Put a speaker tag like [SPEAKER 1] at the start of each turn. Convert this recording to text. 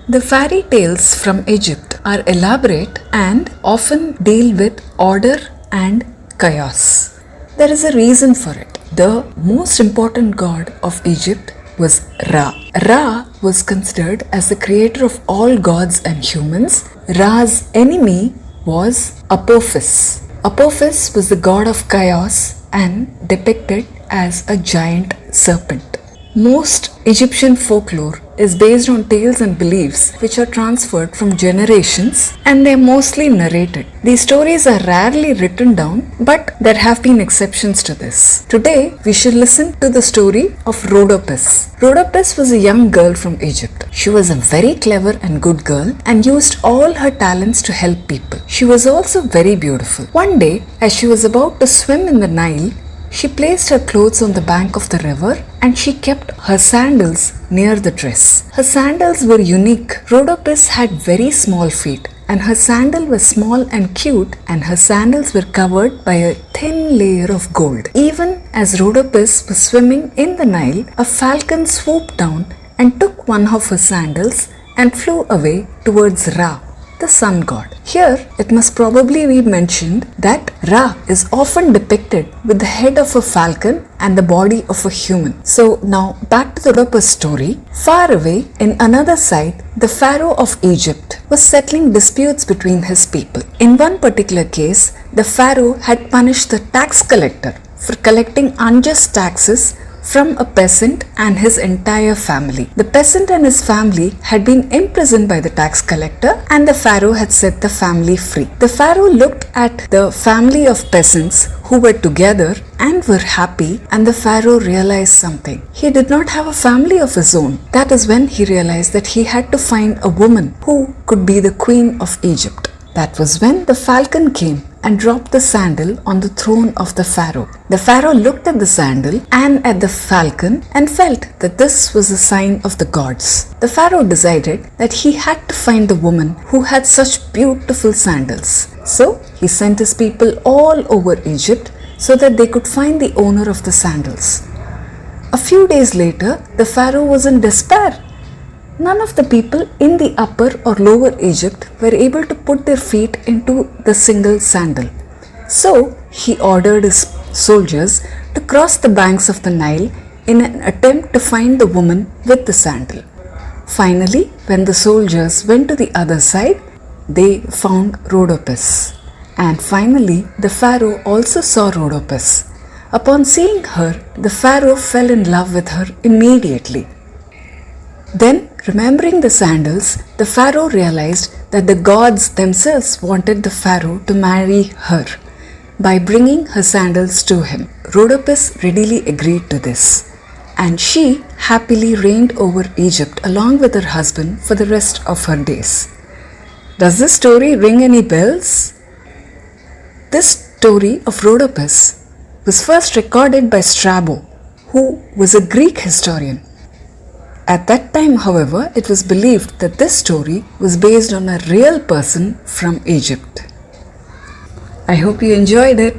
[SPEAKER 1] The fairy tales from Egypt are elaborate and often deal with order and chaos. There is a reason for it. The most important god of Egypt was Ra. Ra was considered as the creator of all gods and humans. Ra's enemy was Apophis. Apophis was the god of chaos and depicted as a giant serpent. Most Egyptian folklore is based on tales and beliefs which are transferred from generations, and they are mostly narrated. These stories are rarely written down, but there have been exceptions to this. Today, we shall listen to the story of Rhodopis. Rhodopis was a young girl from Egypt. She was a very clever and good girl and used all her talents to help people. She was also very beautiful. One day, as she was about to swim in the Nile, she placed her clothes on the bank of the river and she kept her sandals near the dress. Her sandals were unique. Rhodopis had very small feet and her sandal was small and cute, and her sandals were covered by a thin layer of gold. Even as Rhodopis was swimming in the Nile, a falcon swooped down and took one of her sandals and flew away towards Ra, the sun god. Here, it must probably be mentioned that Ra is often depicted with the head of a falcon and the body of a human. So now back to the Rhodopis story. Far away in another side, the Pharaoh of Egypt was settling disputes between his people. In one particular case, the Pharaoh had punished the tax collector for collecting unjust taxes from a peasant and his entire family. The peasant and his family had been imprisoned by the tax collector, and the Pharaoh had set the family free. The Pharaoh looked at the family of peasants who were together and were happy, and the Pharaoh realized something. He did not have a family of his own. That is when he realized that he had to find a woman who could be the queen of Egypt. That was when the falcon came and dropped the sandal on the throne of the Pharaoh. The Pharaoh looked at the sandal and at the falcon and felt that this was a sign of the gods. The Pharaoh decided that he had to find the woman who had such beautiful sandals. So he sent his people all over Egypt so that they could find the owner of the sandals. A few days later, the Pharaoh was in despair. None of the people in the upper or lower Egypt were able to put their feet into the single sandal. So he ordered his soldiers to cross the banks of the Nile in an attempt to find the woman with the sandal. Finally, when the soldiers went to the other side, they found Rhodopis. And finally, the Pharaoh also saw Rhodopis. Upon seeing her, the Pharaoh fell in love with her immediately. Then, remembering the sandals, the Pharaoh realized that the gods themselves wanted the Pharaoh to marry her by bringing her sandals to him. Rhodopis readily agreed to this, and she happily reigned over Egypt along with her husband for the rest of her days. Does this story ring any bells? This story of Rhodopis was first recorded by Strabo, who was a Greek historian. At that time, however, it was believed that this story was based on a real person from Egypt. I hope you enjoyed it.